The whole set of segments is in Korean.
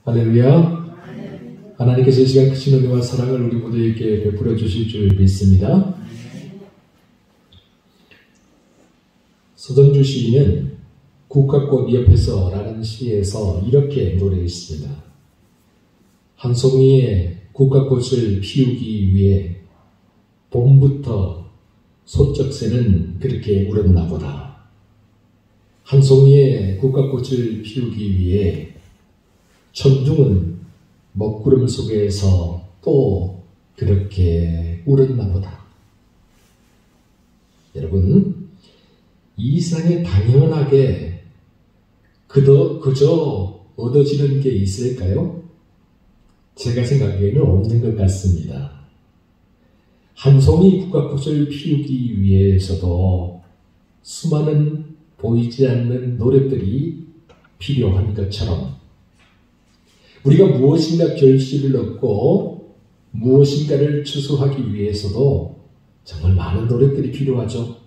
할렐루야. 하나님께서 이 시간 크신 은혜와 사랑을 우리 모두에게 베풀어 주실 줄 믿습니다. 서정주 시인은 국화꽃 옆에서 라는 시에서 이렇게 노래했습니다. 한 송이의 국화꽃을 피우기 위해 봄부터 소쩍새는 그렇게 울었나 보다. 한 송이의 국화꽃을 피우기 위해 천둥은 먹구름 속에서 또 그렇게 울었나 보다. 여러분, 이 세상에 당연하게 그저 얻어지는 게 있을까요? 제가 생각하기에는 없는 것 같습니다. 한 송이 국화꽃을 피우기 위해서도 수많은 보이지 않는 노력들이 필요한 것처럼 우리가 무엇인가 결실을 얻고 무엇인가를 추수하기 위해서도 정말 많은 노력들이 필요하죠.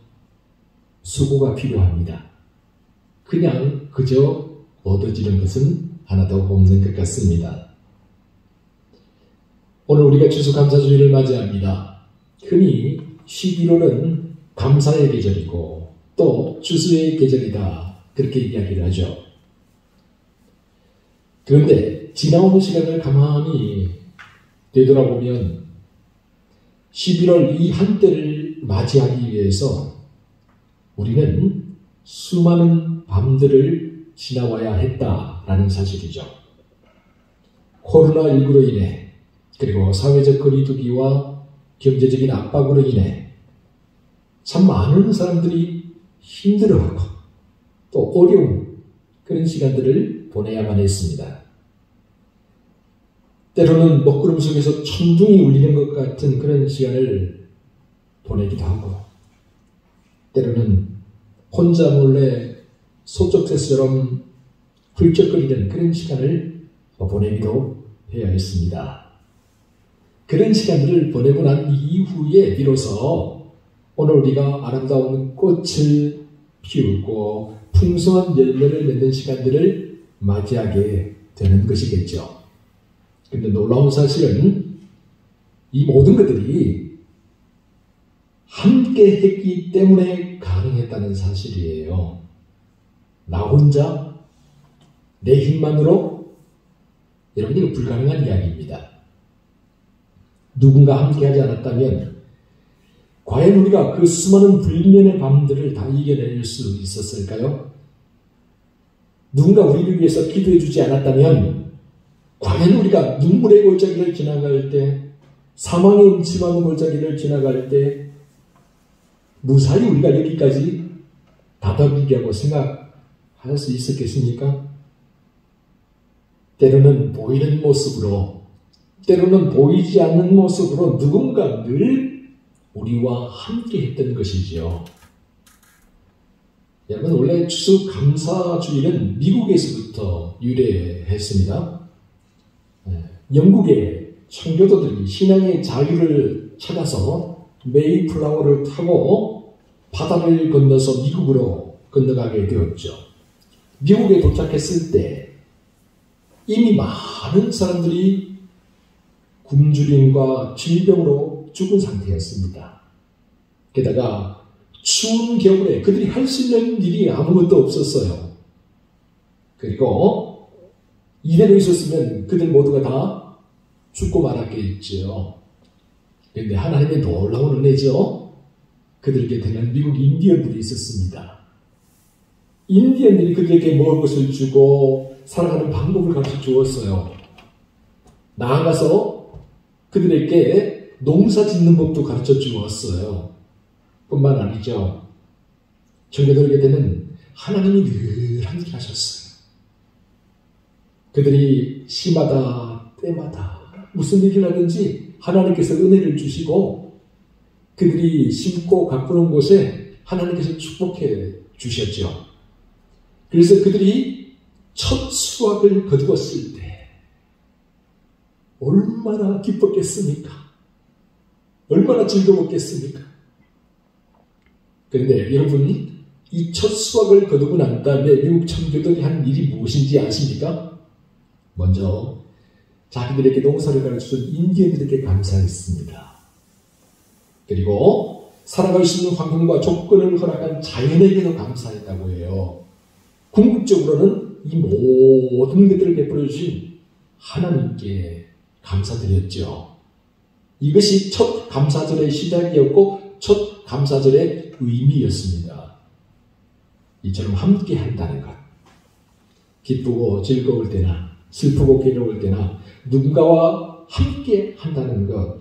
수고가 필요합니다. 그냥 그저 얻어지는 것은 하나도 없는 것 같습니다. 오늘 우리가 추수감사주일을 맞이합니다. 흔히 11월은 감사의 계절이고 또 추수의 계절이다, 그렇게 이야기를 하죠. 그런데 지나온 시간을 가만히 되돌아보면 11월 이 한때를 맞이하기 위해서 우리는 수많은 밤들을 지나와야 했다라는 사실이죠. 코로나19로 인해 그리고 사회적 거리두기와 경제적인 압박으로 인해 참 많은 사람들이 힘들어하고 또 어려운 그런 시간들을 보내야만 했습니다. 때로는 먹구름 속에서 천둥이 울리는 것 같은 그런 시간을 보내기도 하고 때로는 혼자 몰래 소쩍새처럼 훌쩍거리는 그런 시간을 보내기도 해야 했습니다. 그런 시간들을 보내고 난 이후에 비로소 오늘 우리가 아름다운 꽃을 피우고 풍성한 열매를 맺는 시간들을 맞이하게 되는 것이겠죠. 그런데 놀라운 사실은 이 모든 것들이 함께 했기 때문에 가능했다는 사실이에요. 나 혼자 내 힘만으로 여러분, 이거 불가능한 이야기입니다. 누군가 함께 하지 않았다면 과연 우리가 그 수많은 불면의 밤들을 다 이겨낼 수 있었을까요? 누군가 우리를 위해서 기도해 주지 않았다면 과연 우리가 눈물의 골짜기를 지나갈 때, 사망의 음침한 골짜기를 지나갈 때 무사히 우리가 여기까지 다다르리라고 생각할 수 있었겠습니까? 때로는 보이는 모습으로, 때로는 보이지 않는 모습으로 누군가 늘 우리와 함께 했던 것이지요. 여러분, 원래 추수감사주일은 미국에서부터 유래했습니다. 영국의 청교도들이 신앙의 자유를 찾아서 메이플라워를 타고 바다를 건너서 미국으로 건너가게 되었죠. 미국에 도착했을 때 이미 많은 사람들이 굶주림과 질병으로 죽은 상태였습니다. 게다가 추운 겨울에 그들이 할 수 있는 일이 아무것도 없었어요. 그리고 이대로 있었으면 그들 모두가 다 죽고 말았겠죠. 그런데 하나님의 놀라운 은혜죠. 그들 곁에는 미국 인디언들이 있었습니다. 인디언들이 그들에게 먹을 것을 주고 살아가는 방법을 가르쳐 주었어요. 나아가서 그들에게 농사 짓는 법도 가르쳐 주었어요. 뿐만 아니죠. 청교도들 곁에는 하나님이 늘 함께 하셨어요. 그들이 시마다 때마다 무슨 일을 하든지 하나님께서 은혜를 주시고 그들이 심고 가꾸는 곳에 하나님께서 축복해 주셨죠. 그래서 그들이 첫 수확을 거두었을 때 얼마나 기뻤겠습니까? 얼마나 즐거웠겠습니까? 그런데 여러분, 이 첫 수확을 거두고 난 다음에 미국 청교도들이 한 일이 무엇인지 아십니까? 먼저 자기들에게 농사를 가르쳐준 인디언들에게 감사했습니다. 그리고 살아갈 수 있는 환경과 조건을 허락한 자연에게도 감사했다고 해요. 궁극적으로는 이 모든 것들을 베풀어 주신 하나님께 감사드렸죠. 이것이 첫 감사절의 시작이었고 첫 감사절의 의미였습니다. 이처럼 함께 한다는 것, 기쁘고 즐거울 때나 슬프고 괴로울 때나 누군가와 함께 한다는 것,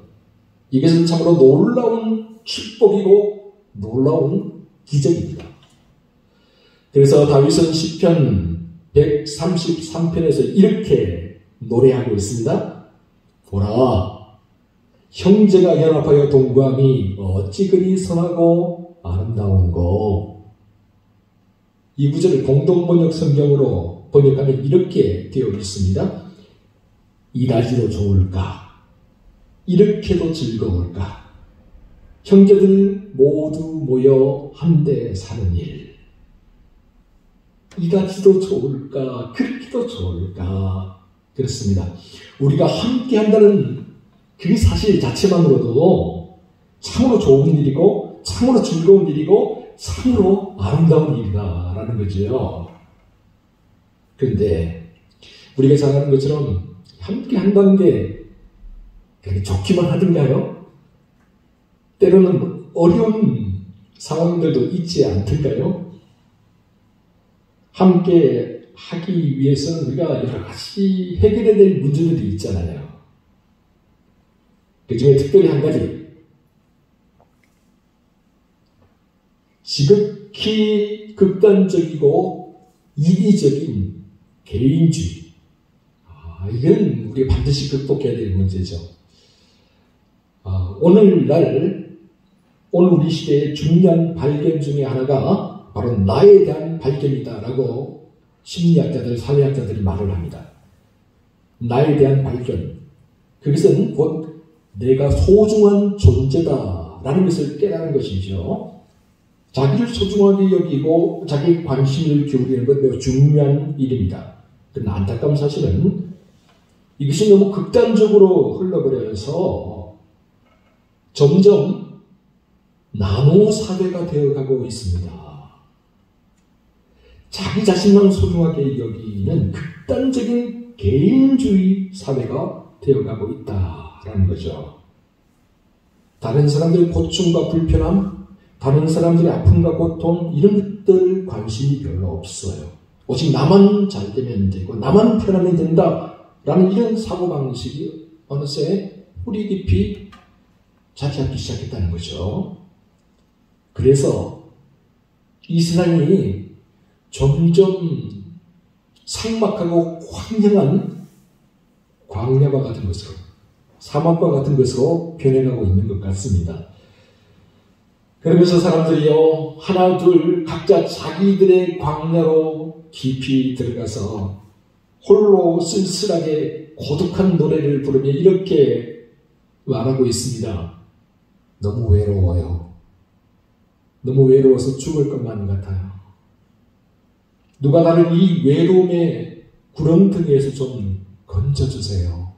이것은 참으로 놀라운 축복이고 놀라운 기적입니다. 그래서 다윗은 시편 133편에서 이렇게 노래하고 있습니다. 보라, 형제가 연합하여 동거함이 어찌 그리 선하고 아름다운고. 이 구절을 공동번역 성경으로 번역하면 이렇게 되어 있습니다. 이라지도 좋을까? 이렇게도 즐거울까? 형제들 모두 모여 한데 사는 일. 이라지도 좋을까? 그렇게도 좋을까? 그렇습니다. 우리가 함께 한다는 그 사실 자체만으로도 참으로 좋은 일이고 참으로 즐거운 일이고 참으로 아름다운 일이다라는 거죠. 그런데 우리가 잘 아는 것처럼 함께 한다는 게 그렇게 좋기만 하던가요? 때로는 어려운 상황들도 있지 않던가요? 함께 하기 위해서는 우리가 여러 가지 해결해야 될 문제들이 있잖아요. 그 중에 특별히 한 가지, 지극히 극단적이고 이기적인 개인주의. 이건 우리가 반드시 극복해야 될 문제죠. 오늘 우리 시대의 중요한 발견 중에 하나가 바로 나에 대한 발견이다라고 심리학자들, 사회학자들이 말을 합니다. 나에 대한 발견. 그것은 곧 내가 소중한 존재다라는 것을 깨달은 것이죠. 자기를 소중하게 여기고 자기 관심을 기울이는 것 매우 중요한 일입니다. 그러나 안타까운 사실은 이것이 너무 극단적으로 흘러버려서 점점 나노 사회가 되어가고 있습니다. 자기 자신만 소중하게 여기는 극단적인 개인주의 사회가 되어가고 있다라는 거죠. 다른 사람들의 고충과 불편함, 다른 사람들의 아픔과 고통, 이런 것들 관심이 별로 없어요. 오직 나만 잘 되면 되고 나만 편하면 된다라는 이런 사고방식이 어느새 뿌리 깊이 자리 잡기 시작했다는 거죠. 그래서 이 세상이 점점 삭막하고 황량한 광야와 같은 것으로, 사막과 같은 것으로 변해가고 있는 것 같습니다. 그러면서 사람들이요, 하나 둘 각자 자기들의 광야로 깊이 들어가서 홀로 쓸쓸하게 고독한 노래를 부르며 이렇게 말하고 있습니다. 너무 외로워요. 너무 외로워서 죽을 것만 같아요. 누가 나를 이 외로움의 구렁텅이에서 좀 건져주세요.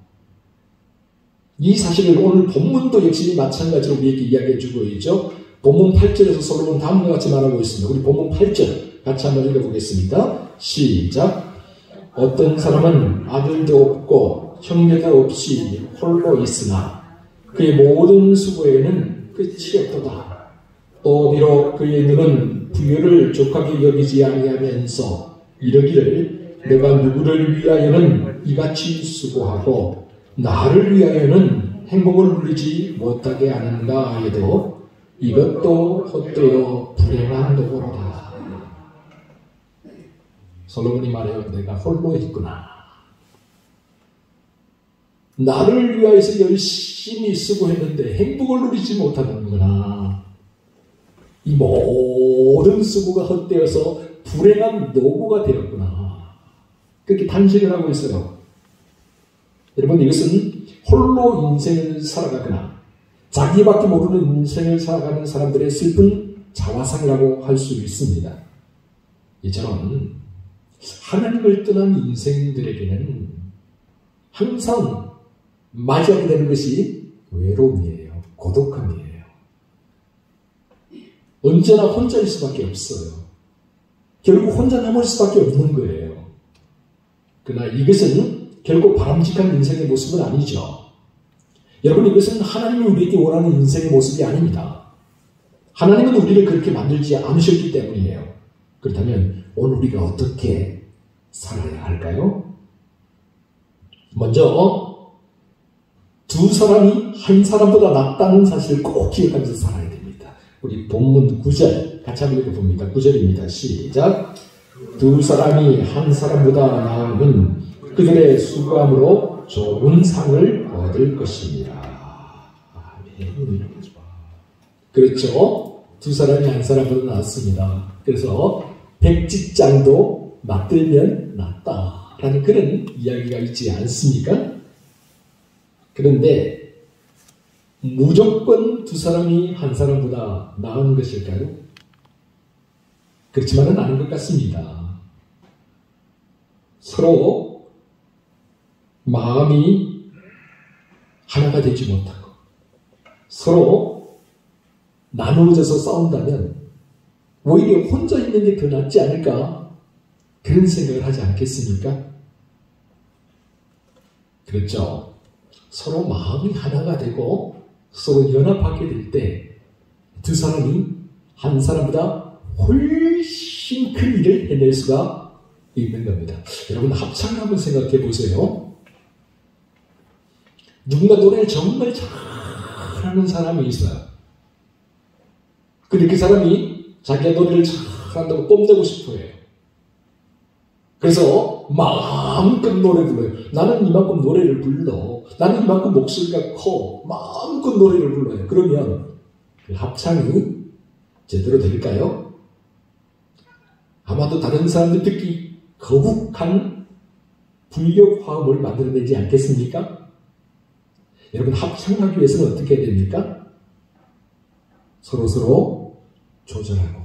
이 사실을 오늘 본문도 역시 마찬가지로 우리에게 이야기해주고 있죠. 본문 8절에서 솔로몬 다음과 같이 말하고 있습니다. 우리 본문 8절 같이 한번 읽어보겠습니다. 시작. 어떤 사람은 아들도 없고 형제도 없이 홀로 있으나 그의 모든 수고에는 끝이 없도다. 또 비록 그의 눈은 부유를 족하게 여기지 아니하면서 이러기를 내가 누구를 위하여는 이같이 수고하고 나를 위하여는 행복을 누리지 못하게 하는가 해도 이것도 헛되어 불행한 도구로다. 솔로몬이 말해요. 내가 홀로 있구나. 나를 위하여서 열심히 수고했는데 행복을 누리지 못하는구나. 이 모든 수고가 헛되어서 불행한 노고가 되었구나. 그렇게 탄식을 하고 있어요. 여러분, 이것은 홀로 인생을 살아가거나 자기밖에 모르는 인생을 살아가는 사람들의 슬픈 자화상이라고 할 수 있습니다. 이처럼 하나님을 떠난 인생들에게는 항상 맞이하게 되는 것이 외로움이에요. 고독함이에요. 언제나 혼자일 수밖에 없어요. 결국 혼자 남을 수밖에 없는 거예요. 그러나 이것은 결코 바람직한 인생의 모습은 아니죠. 여러분, 이것은 하나님이 우리에게 원하는 인생의 모습이 아닙니다. 하나님은 우리를 그렇게 만들지 않으셨기 때문이에요. 그렇다면 오늘 우리가 어떻게 살아야 할까요? 먼저 두 사람이 한 사람보다 낫다는 사실을 꼭 기억하면서 살아야 됩니다. 우리 본문 9절 같이 한번 읽어봅니다. 9절입니다. 시작. 두 사람이 한 사람보다 나으면 그들의 수고함으로 좋은 상을 얻을 것입니다. 아멘. 그렇죠? 두 사람이 한 사람보다 낫습니다. 그래서 백지장도 맞들면 낫다라는 그런 이야기가 있지 않습니까? 그런데 무조건 두 사람이 한 사람보다 나은 것일까요? 그렇지만은 않은 것 같습니다. 서로 마음이 하나가 되지 못하고 서로 나누어져서 싸운다면 오히려 혼자 있는 게 더 낫지 않을까? 그런 생각을 하지 않겠습니까? 그렇죠. 서로 마음이 하나가 되고 서로 연합하게 될 때 두 사람이 한 사람보다 훨씬 큰 일을 해낼 수가 있는 겁니다. 여러분, 합창을 한번 생각해 보세요. 누군가 노래를 정말 잘하는 사람이 있어요. 근데 그 사람이 자기가 노래를 잘한다고 뽐내고 싶어 해요. 그래서 마음껏 노래 불러요. 나는 이만큼 노래를 불러. 나는 이만큼 목소리가 커. 마음껏 노래를 불러요. 그러면 그 합창이 제대로 될까요? 아마도 다른 사람들 듣기 거북한 불협화음을 만들어내지 않겠습니까? 여러분, 합창하기 위해서는 어떻게 해야 됩니까? 서로서로 조절하고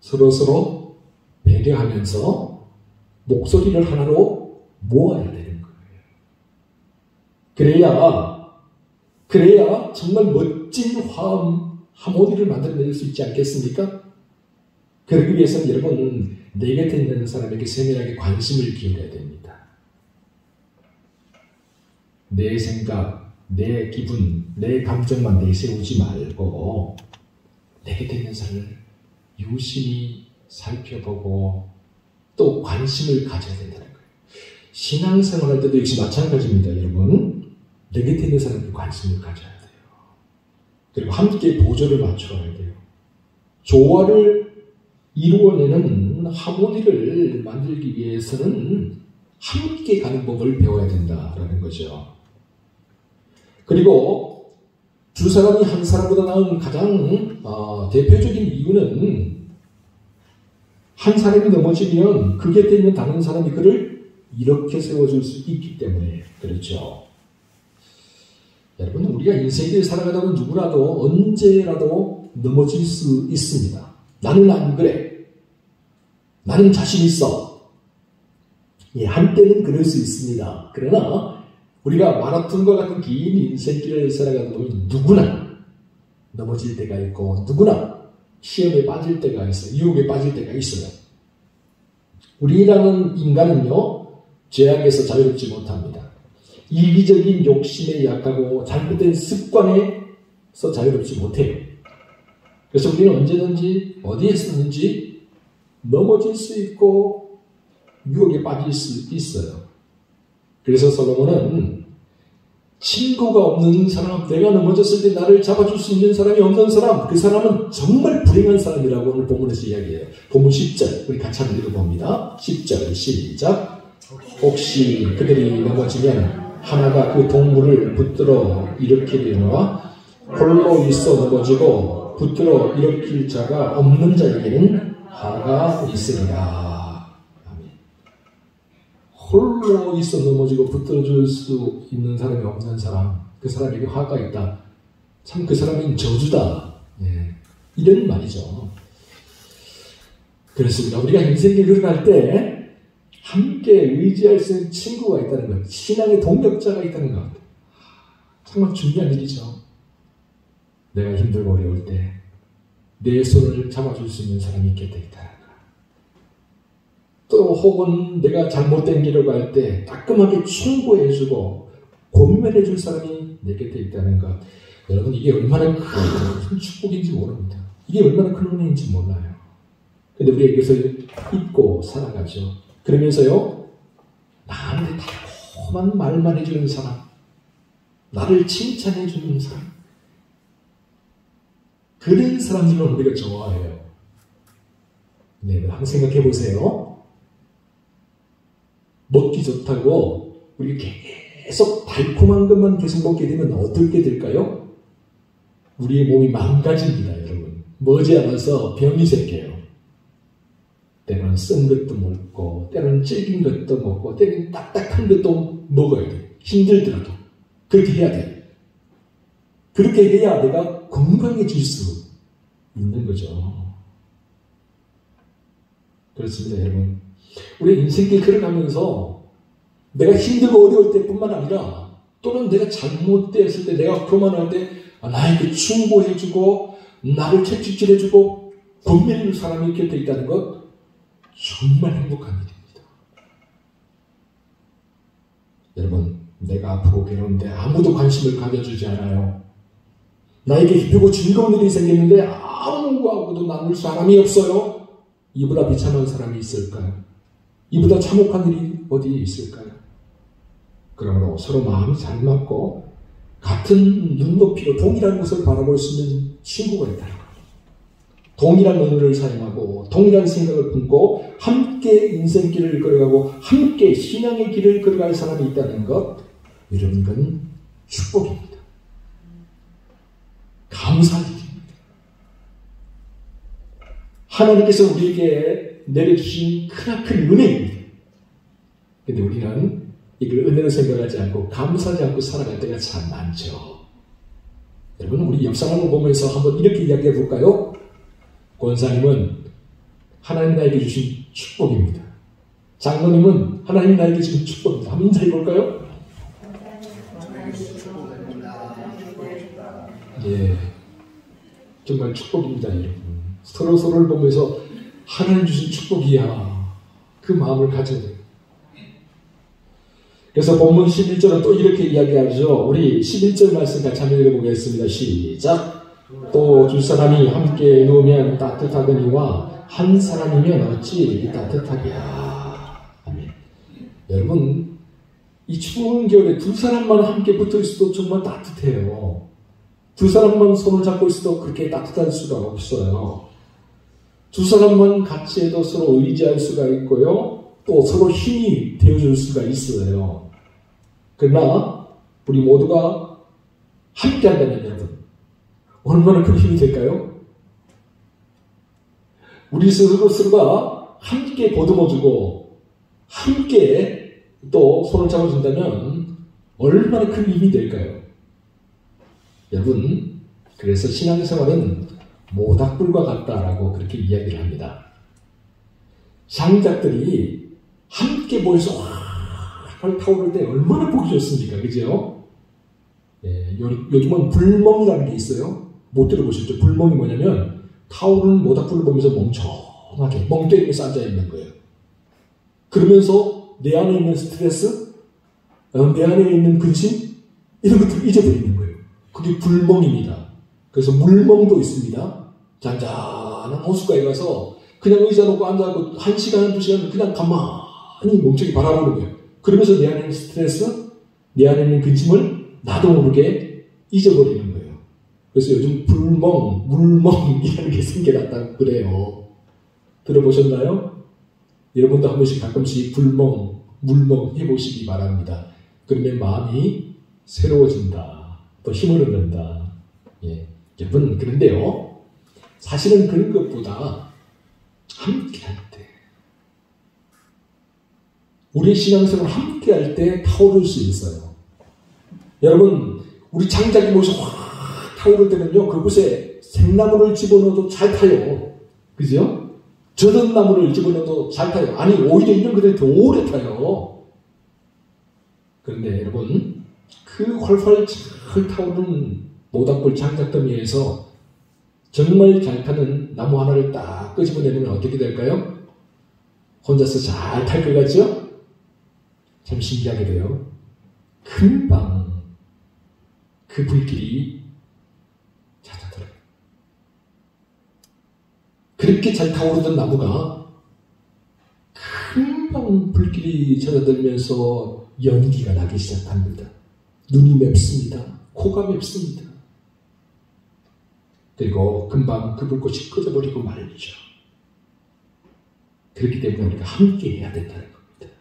서로서로 배려하면서 목소리를 하나로 모아야 되는 거예요. 그래야 정말 멋진 화음, 하모니를 만들어낼 수 있지 않겠습니까? 그러기 위해서는 여러분, 내 곁에 있는 사람에게 세밀하게 관심을 기울여야 됩니다. 내 생각, 내 기분, 내 감정만 내세우지 말고 내 곁에 있는 사람을 유심히 살펴보고 또 관심을 가져야 된다는 거예요. 신앙생활 할 때도 역시 마찬가지입니다. 여러분, 내 곁에 있는 사람에게 관심을 가져야 돼요. 그리고 함께 보조를 맞춰야 돼요. 조화를 이루어내는 하모니를 만들기 위해서는 함께 가는 법을 배워야 된다라는 거죠. 그리고 두 사람이 한 사람보다 나은 가장 대표적인 이유는 한 사람이 넘어지면 그 곁에 있는 다른 사람이 그를 이렇게 세워줄 수 있기 때문에 그렇죠. 여러분, 우리가 인생을 살아가다 보면 누구라도 언제라도 넘어질 수 있습니다. 나는 안 그래. 나는 자신 있어. 예, 한때는 그럴 수 있습니다. 그러나 우리가 마라톤과 같은 긴 인생길을 살아가다 보면 누구나 넘어질 때가 있고 누구나 시험에 빠질 때가 있어요. 유혹에 빠질 때가 있어요. 우리라는 인간은요, 죄악에서 자유롭지 못합니다. 이기적인 욕심에 약하고 잘못된 습관에서 자유롭지 못해요. 그래서 우리는 언제든지 어디에서든지 넘어질 수 있고 유혹에 빠질 수 있어요. 그래서 솔로몬은 친구가 없는 사람, 내가 넘어졌을 때 나를 잡아줄 수 있는 사람이 없는 사람, 그 사람은 정말 불행한 사람이라고 오늘 본문에서 이야기해요. 본문 10절, 우리 같이 한번 읽어봅니다. 10절 시작. 혹시 그들이 넘어지면 하나가 그 동물을 붙들어 일으키려니와 홀로 있어 넘어지고 붙들어 일으킬 자가 없는 자에게는 화가 있으리라. 아멘. 홀로 있어 넘어지고 붙들어줄 수 있는 사람이 없는 사람, 그 사람에게 화가 있다. 참 그 사람은 저주다. 예. 이런 말이죠. 그렇습니다. 우리가 인생을 걸어갈 때 함께 의지할 수 있는 친구가 있다는 것, 신앙의 동력자가 있다는 것, 정말 중요한 일이죠. 내가 힘들고 어려울 때 내 손을 잡아줄 수 있는 사람이 곁에 있다는 것. 또 혹은 내가 잘못된 길을 갈 때 따끔하게 충고해주고 권면해줄 사람이 내 곁에 있다는 것. 여러분, 이게 얼마나 큰 축복인지 모릅니다. 이게 얼마나 큰 은혜인지 몰라요. 근데 우리가 이것을 잊고 살아가죠. 그러면서요, 나한테 달콤한 말만 해주는 사람, 나를 칭찬해주는 사람, 그런 사람들은 우리가 좋아해요. 네, 한번 생각해 보세요. 먹기 좋다고 우리 계속 달콤한 것만 계속 먹게 되면 어떻게 될까요? 우리의 몸이 망가집니다, 여러분. 머지않아서 병이 생겨요. 때로는 쓴 것도 먹고, 때로는 질긴 것도 먹고, 때로는 딱딱한 것도 먹어야 돼요. 힘들더라도. 그렇게 해야 돼요. 그렇게 해야 내가 건강해질 수 있는 거죠. 그렇습니다, 여러분. 우리 인생길 걸어가면서 내가 힘들고 어려울 때뿐만 아니라 또는 내가 잘못되었을 때, 내가 교만할 때 나에게 충고해주고 나를 채찍질해주고 권면해줄 사람이 곁에 있다는 것, 정말 행복한 일입니다. 여러분, 내가 아프고 괴로운데 아무도 관심을 가져주지 않아요. 나에게 기쁘고 즐거운 일이 생겼는데 아무도 나눌 사람이 없어요. 이보다 비참한 사람이 있을까요? 이보다 참혹한 일이 어디에 있을까요? 그러므로 서로 마음이 잘 맞고 같은 눈높이로 동일한 것을 바라볼 수 있는 친구가 있다는 것. 동일한 언어를 사용하고 동일한 생각을 품고 함께 인생길을 걸어가고 함께 신앙의 길을 걸어갈 사람이 있다는 것, 여러분, 그건 축복입니다. 감사할 일입니다. 하나님께서 우리에게 내려주신 크나큰 은혜입니다. 그런데 우리는 이걸 은혜로 생각하지 않고 감사하지 않고 살아갈 때가 참 많죠. 여러분, 우리 역사를 보면서 한번 이렇게 이야기해 볼까요? 권사님은 하나님 나에게 주신 축복입니다. 장로님은 하나님 나에게 주신 축복입니다. 한번 인사해 볼까요? 예, 정말 축복입니다, 여러분. 서로를 보면서 하나님 주신 축복이야, 그 마음을 가져야 돼요. 그래서 본문 11절은 또 이렇게 이야기하죠. 우리 11절 말씀 같이 한번 읽어보겠습니다. 시작. 또 두 사람이 함께 누우면 따뜻하거니와 한 사람이면 어찌 따뜻하랴. 아멘. 여러분, 이 추운 겨울에 두 사람만 함께 붙어 있어도 정말 따뜻해요. 두 사람만 손을 잡고 있어도 그렇게 따뜻할 수가 없어요. 두 사람만 같이 해도 서로 의지할 수가 있고요. 또 서로 힘이 되어줄 수가 있어요. 그러나 우리 모두가 함께 한다면 여러분, 얼마나 큰 힘이 될까요? 우리 스스로가 함께 보듬어주고 함께 또 손을 잡아준다면 얼마나 큰 힘이 될까요? 여러분, 그래서 신앙생활은 모닥불과 같다라고 그렇게 이야기를 합니다. 장작들이 함께 모여서 활 타오를 때 얼마나 보기 좋습니까? 그죠? 예, 요즘은 불멍이라는 게 있어요. 못 들어보셨죠? 불멍이 뭐냐면 타오르는 모닥불을 보면서 멍청하게 멍 때리면서 앉아있는 거예요. 그러면서 내 안에 있는 스트레스, 내 안에 있는 근심, 이런 것들을 잊어버리는 거예요. 그게 불멍입니다. 그래서 물멍도 있습니다. 잔잔한 호숫가에 가서 그냥 의자 놓고 앉아서 1시간, 2시간 그냥 가만히 멍청이 바라보는 거예요. 그러면서 내 안에 있는 스트레스, 내 안에 있는 근심을 나도 모르게 잊어버리는 거예요. 그래서 요즘 불멍, 물멍이라는 게 생겨났다고 그래요. 들어보셨나요? 여러분도 한 번씩 가끔씩 불멍, 물멍 해보시기 바랍니다. 그러면 마음이 새로워진다. 또 힘을 얻는다. 예. 여러분, 그런데요, 사실은 그런 것보다 함께 할 때, 우리 신앙생활을 함께 할 때 타오를 수 있어요. 여러분, 우리 장작이 모여서 확 타오를 때는요, 그곳에 생나무를 집어넣어도 잘 타요. 그죠? 젖은 나무를 집어넣어도 잘 타요. 아니, 오히려 이런 것들이 더 오래 타요. 그런데 여러분, 그 활활 잘 타오르는 모닥불 장작더미에서 정말 잘 타는 나무 하나를 딱 끄집어내면 어떻게 될까요? 혼자서 잘 탈 것 같죠? 참 신기하게 돼요. 금방 그 불길이 찾아들어요. 그렇게 잘 타오르던 나무가 금방 불길이 찾아들면서 연기가 나기 시작합니다. 눈이 맵습니다. 코가 맵습니다. 그리고 금방 그 불꽃이 꺼져버리고 말이죠. 그렇기 때문에 우리가 함께 해야 된다는 겁니다.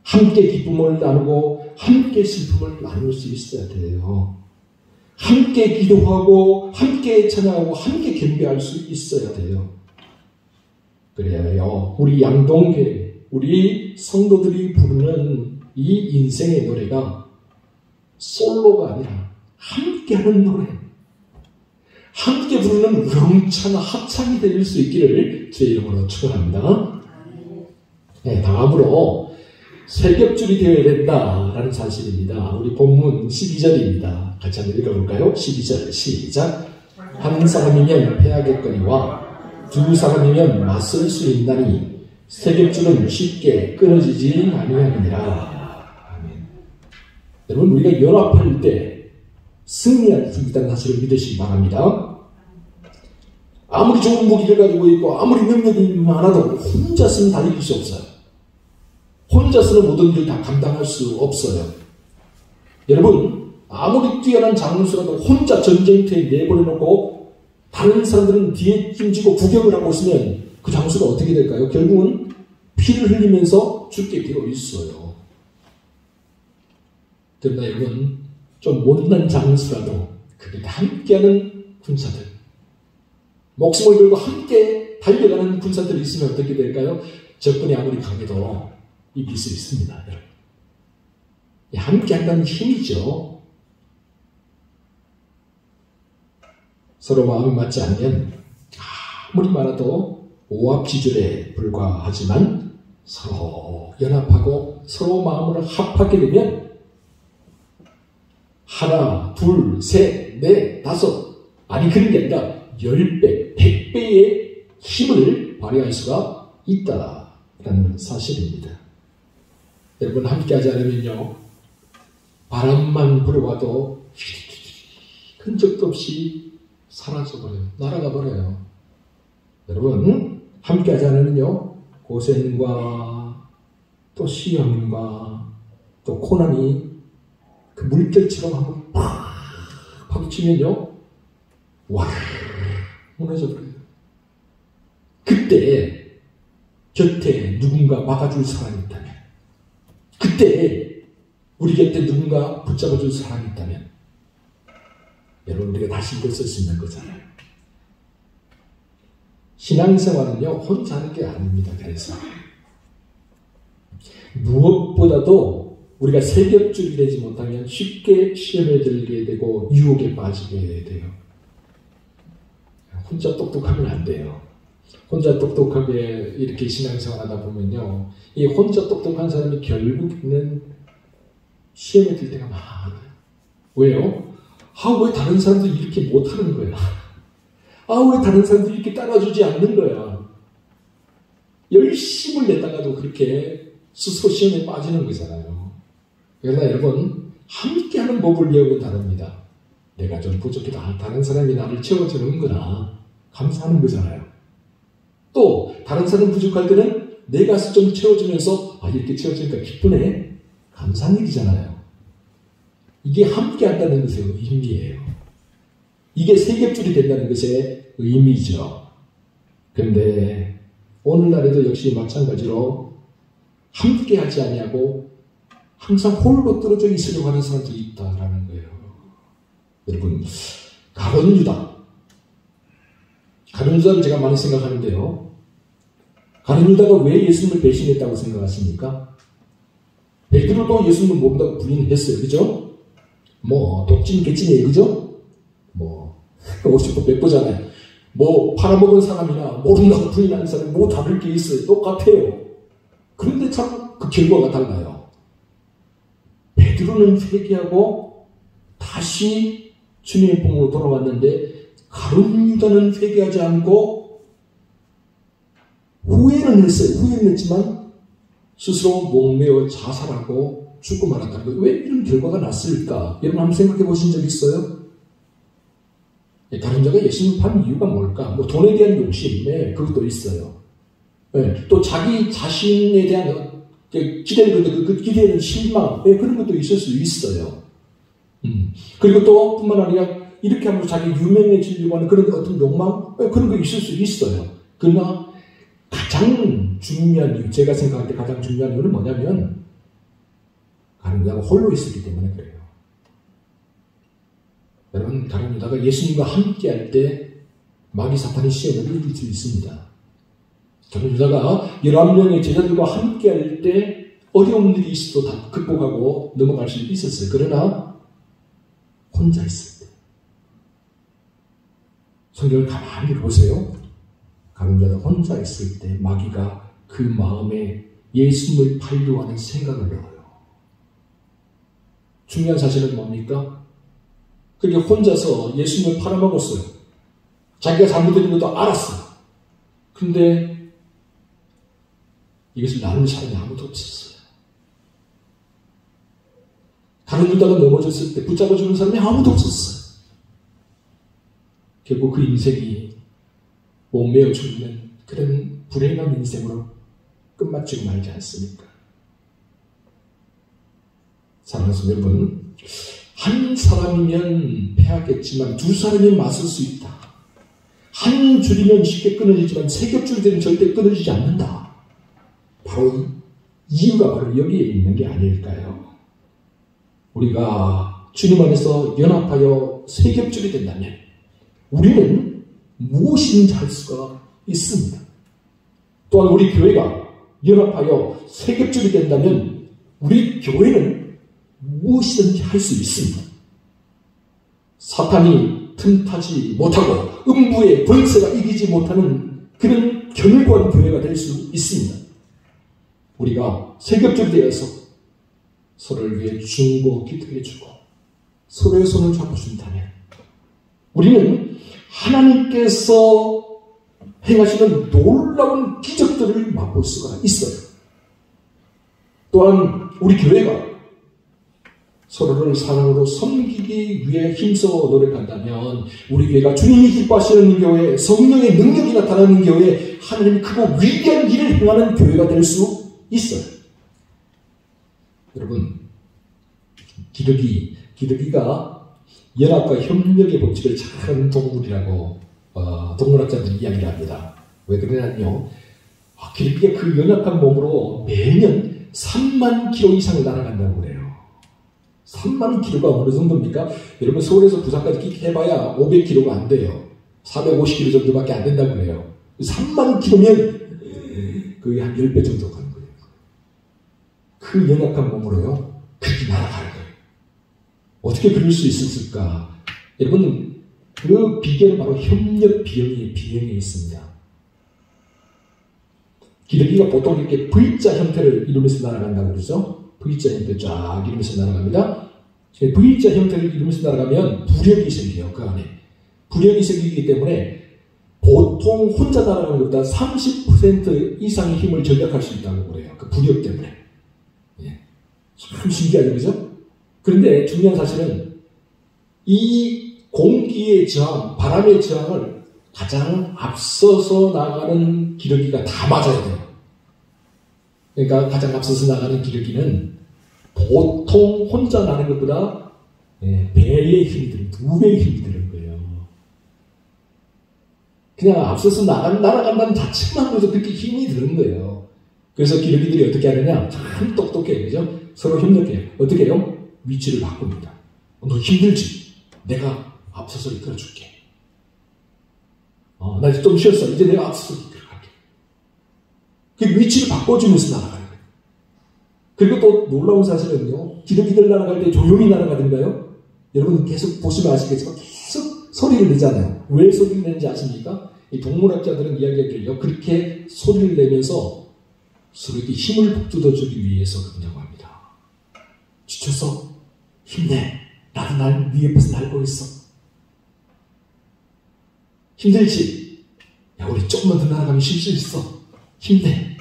함께 기쁨을 나누고 함께 슬픔을 나눌 수 있어야 돼요. 함께 기도하고 함께 찬양하고 함께 경배할 수 있어야 돼요. 그래야요, 우리 양동교회, 우리 성도들이 부르는 이 인생의 노래가 솔로가 아니라 함께하는 노래, 함께 부르는 우렁찬 합창이 될 수 있기를 제 이름으로 축원합니다. 네, 다음으로 세겹줄이 되어야 된다라는 사실입니다. 우리 본문 12절입니다. 같이 한번 읽어볼까요? 12절 시작. 한 사람이면 패하겠거니와 두 사람이면 맞설 수 있나니 세겹줄은 쉽게 끊어지지 아니하느니라. 아멘. 여러분, 우리가 연합할 때 승리할 수 있다는 사실을 믿으시기 바랍니다. 아무리 좋은 무기를 가지고 있고 아무리 능력이 많아도 혼자서는 다 이길 수 없어요. 혼자서는 모든 일을 다 감당할 수 없어요. 여러분, 아무리 뛰어난 장수라도 혼자 전쟁터에 내버려놓고 다른 사람들은 뒤에 찜지고 구경을 하고 있으면 그 장수가 어떻게 될까요? 결국은 피를 흘리면서 죽게 되어 있어요. 그러나 여러분, 좀 못난 장수라도 그들과 함께하는 군사들, 목숨을 걸고 함께 달려가는 군사들이 있으면 어떻게 될까요? 적군이 아무리 강해도 이길 수 있습니다. 여러분. 함께한다는 힘이죠. 서로 마음이 맞지 않으면 아무리 많아도 오합지졸에 불과하지만 서로 연합하고 서로 마음을 합하게 되면 하나, 둘, 셋, 넷, 다섯, 아니 그런 게 아니라 10배, 100배의 힘을 발휘할 수가 있다라는 사실입니다. 여러분, 함께하지 않으면요, 바람만 불어와도 흔적도 없이 사라져버려요. 날아가 버려요. 여러분, 함께하지 않으면요, 고생과 또 시험과 또 고난이 그 물결처럼 한번 팍 파고치면요, 와, 무너져 버려요. 그때 곁에 누군가 막아줄 사람이 있다면, 그때 우리 곁에 누군가 붙잡아줄 사람이 있다면, 여러분, 우리가 다시 일어설 수 있는 거잖아요. 신앙생활은요, 혼자 하는 게 아닙니다. 그래서 무엇보다도 우리가 세겹줄이 되지 못하면 쉽게 시험에 들게 되고 유혹에 빠지게 돼요. 혼자 똑똑하면 안 돼요. 혼자 똑똑하게 이렇게 신앙생활 하다 보면요, 이 혼자 똑똑한 사람이 결국에는 시험에 들 때가 많아요. 왜요? 왜 다른 사람들이 이렇게 못하는 거야? 왜 다른 사람들이 이렇게 따라주지 않는 거야? 열심을 냈다가도 그렇게 스스로 시험에 빠지는 거잖아요. 그러나 여러분, 함께하는 법을 배우면 다릅니다. 내가 좀 부족해도 다른 사람이 나를 채워주는구나, 감사하는 거잖아요. 또 다른 사람 부족할 때는 내가 좀 채워주면서 이렇게 채워주니까 기쁘네, 감사한 일이잖아요. 이게 함께한다는 것의 의미예요. 이게 세겹줄이 된다는 것의 의미죠. 그런데 오늘날에도 역시 마찬가지로 함께하지 아니하고 항상 홀로 떨어져 있으려고 하는 사람들이 있다라는 거예요. 여러분, 가룟 유다를 제가 많이 생각하는데요, 가룟 유다가 왜 예수님을 배신했다고 생각하십니까? 베드로도 예수님을 모른다고 부인했어요. 그죠? 독진 개찐이에요. 그죠? 50번 몇 보잖아요. 뭐 팔아먹은 사람이나 모른다고 부인하는 사람이 뭐 다를 게 있어요. 똑같아요. 그런데 참 그 결과가 달라요. 베드로는 회개하고 다시 주님의 품으로 돌아왔는데 가룟 유다는 회개하지 않고 후회는 했어요. 후회는 했지만 스스로 목매어 자살하고 죽고 말았다는 거예요. 왜 이런 결과가 났을까? 여러분 한번 생각해 보신 적 있어요? 다른 자가 예수님 판 이유가 뭘까? 뭐 돈에 대한 욕심, 네, 그것도 있어요. 네, 또 자기 자신에 대한 기대는 그 기대는 실망, 네, 그런 것도 있을 수 있어요. 그리고 또 뿐만 아니라 이렇게 하면서 자기 유명해지려고 하는 그런 어떤 욕망, 네, 그런 거 있을 수 있어요. 그러나 가장 중요한 이유, 제가 생각할 때 가장 중요한 이유는 뭐냐면 가룟 유다가 홀로 있었기 때문에 그래요. 여러분, 가룟 유다가 예수님과 함께 할 때 마귀 사탄의 시험을 이길 수 있습니다. 가룟 유다가 11명의 제자들과 함께 할 때 어려운 일이 있어도 다 극복하고 넘어갈 수 있었어요. 그러나 혼자 있을 때 성경을 가만히 보세요. 가룟 유다가 혼자 있을 때 마귀가 그 마음에 예수님을 팔려고 하는 생각을 넣어요. 중요한 사실은 뭡니까? 그게 혼자서 예수님을 팔아먹었어요. 자기가 잘못된 것도 알았어요. 근데 이것을 나누는 사람이 아무도 없었어요. 가룟 유다가 넘어졌을 때 붙잡아주는 사람이 아무도 없었어요. 결국 그 인생이 목매어 죽는 그런 불행한 인생으로 끝마치고 말지 않습니까? 사랑하는 성도 여러분, 한 사람이면 패하겠지만 두 사람이 맞설 수 있다. 한 줄이면 쉽게 끊어지지만 세 겹줄이 되면 절대 끊어지지 않는다. 바로 이유가 바로 여기에 있는 게 아닐까요? 우리가 주님 안에서 연합하여 세 겹줄이 된다면 우리는 무엇이든지 할 수가 있습니다. 또한 우리 교회가 연합하여 세 겹줄이 된다면 우리 교회는 무엇이든지 할 수 있습니다. 사탄이 틈타지 못하고 음부의 벌새가 이기지 못하는 그런 견고한 교회가 될 수 있습니다. 우리가 세 겹줄이 되어서 서로를 위해 중보 기도해주고 서로의 손을 잡아준다면 우리는 하나님께서 행하시는 놀라운 기적들을 맛볼 수가 있어요. 또한 우리 교회가 서로를 사랑으로 섬기기 위해 힘써 노력한다면 우리 교회가 주님이 기뻐하시는 교회, 성령의 능력이 나타나는 교회, 하나님이 크고 위대한 일을 행하는 교회가 될 수 있어요. 여러분, 기러기가 연합과 협력의 법칙을 잘하는 동물이라고 동물학자들이 이야기를 합니다. 왜 그러냐면요, 기러기가 그 연합한 몸으로 매년 3만 킬로 이상을 날아간다고 그래요. 3만 킬로가 어느 정도입니까? 여러분, 서울에서 부산까지 해봐야 500킬로가 안 돼요. 450킬로 정도밖에 안 된다고 그래요. 3만 킬로면 거의 한 10배 정도 가는 거예요. 그 연약한 몸으로요, 그렇게 날아가는 거예요. 어떻게 그럴 수 있었을까? 여러분, 그 비결은 바로 협력 비행에 있습니다. 기러기가 보통 이렇게 V자 형태를 이루면서 날아간다고 그러죠? V자 형태 쫙 이루면서 날아갑니다. V자 형태를 이루면서 날아가면 부력이 생겨요. 그 안에. 부력이 생기기 때문에 보통 혼자 날아가는 것보다 30% 이상의 힘을 절약할 수 있다고 그래요. 그 부력 때문에. 예. 참 신기하죠, 그죠? 그런데 중요한 사실은 이 공기의 저항, 바람의 저항을 가장 앞서서 나가는 기러기가 다 맞아야 돼요. 그러니까 가장 앞서서 나가는 기러기는 보통 혼자 나는 것보다 배의 힘이 드는, 2배의 힘이 드는 거예요. 그냥 앞서서 날아간다는 자체만으로도 그렇게 힘이 드는 거예요. 그래서 기러기들이 어떻게 하느냐? 참 똑똑해요. 그죠? 서로 협력해요. 어떻게 해요? 위치를 바꿉니다. 너 힘들지? 내가 앞서서 이끌어줄게. 나 이제 좀 쉬었어. 이제 내가 앞서서 이끌어갈게. 그 위치를 바꿔주면서 날아가는 거예요. 그리고 또 놀라운 사실은요, 기러기들 날아갈 때 조용히 날아가던가요? 여러분 계속 보시면 아시겠지만 계속 소리를 내잖아요. 왜 소리를 내는지 아십니까? 이 동물학자들은 이야기하기를요, 그렇게 소리를 내면서 서로에게 힘을 북돋아주기 위해서 그런다고 합니다. 지쳤어? 힘내. 나도 네 옆에서 날고 있어. 힘들지? 야, 우리 조금만 더 날아가면 쉴 수 있어. 힘내.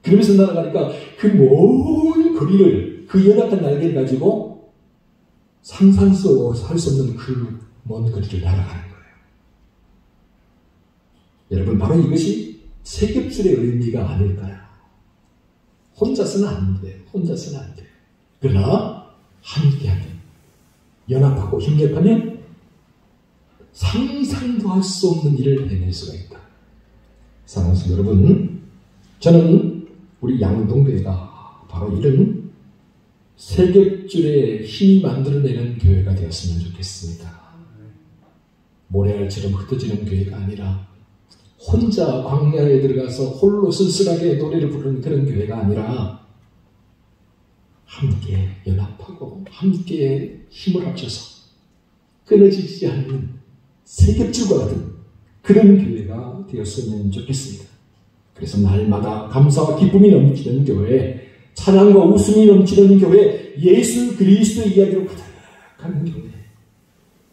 그러면서 날아가니까 그 먼 거리를, 그 연합한 날개를 가지고 상상도 할 수 없는 그 먼 거리를 날아가는 거예요. 여러분, 바로 이것이 세겹줄의 의미가 아닐까요? 혼자서는 안 돼요. 혼자서는 안 돼요. 그러나 함께하면, 연합하고 협력하면 상상도 할 수 없는 일을 해낼 수가 있다. 사랑하는 여러분, 저는 우리 양동교회가 바로 이런 세겹줄의 힘이 만들어내는 교회가 되었으면 좋겠습니다. 모래알처럼 흩어지는 교회가 아니라 혼자 광야에 들어가서 홀로 쓸쓸하게 노래를 부르는 그런 교회가 아니라 함께 연합하고 함께 힘을 합쳐서 끊어지지 않는 세겹줄과 같은 그런 교회가 되었으면 좋겠습니다. 그래서 날마다 감사와 기쁨이 넘치는 교회, 찬양과 웃음이 넘치는 교회, 예수 그리스도의 이야기로 가득한 교회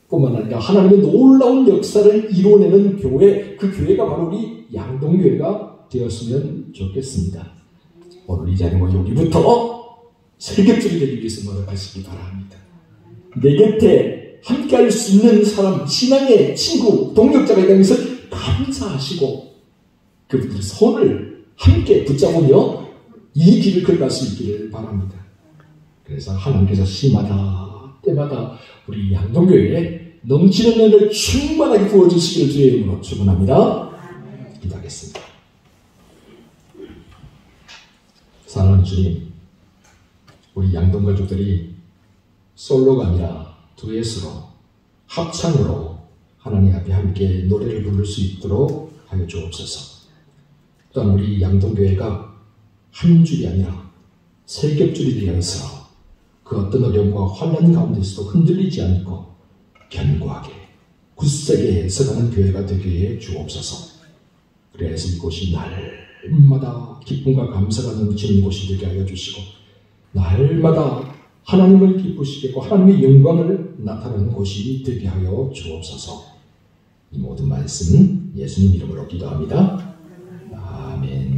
뿐만 아니라 하나님의 놀라운 역사를 이루어내는 교회, 그 교회가 바로 우리 양동교회가 되었으면 좋겠습니다. 오늘 이 자리와 여기부터 세겹줄이 되기 위해서 노력하시기 바랍니다. 내 곁에 함께할 수 있는 사람, 신앙의 친구, 동역자가 있다는 것을 감사하시고 그분들의 손을 함께 붙잡으며 이 길을 걸어갈 수 있기를 바랍니다. 그래서 하나님께서 시마다 때마다 우리 양동교회에 넘치는 은혜를 충만하게 부어주시기를 주의 이름으로 축원합니다. 기도하겠습니다. 사랑하는 주님, 우리 양동가족들이 솔로가 아니라 두엣으로, 합창으로 하나님 앞에 함께 노래를 부를 수 있도록 하여 주옵소서. 또한 우리 양동교회가 한 줄이 아니라 세 겹줄이 되어서 그 어떤 어려움과 환난 가운데서도 흔들리지 않고 견고하게 굳세게 서가는 교회가 되게 주옵소서. 그래서 이곳이 날마다 기쁨과 감사가 넘치는 곳이 되게 하여 주시고 날마다 하나님을 기쁘시게 하고 하나님의 영광을 나타내는 곳이 되게 하여 주옵소서. 이 모든 말씀 예수님 이름으로 기도합니다. 아멘.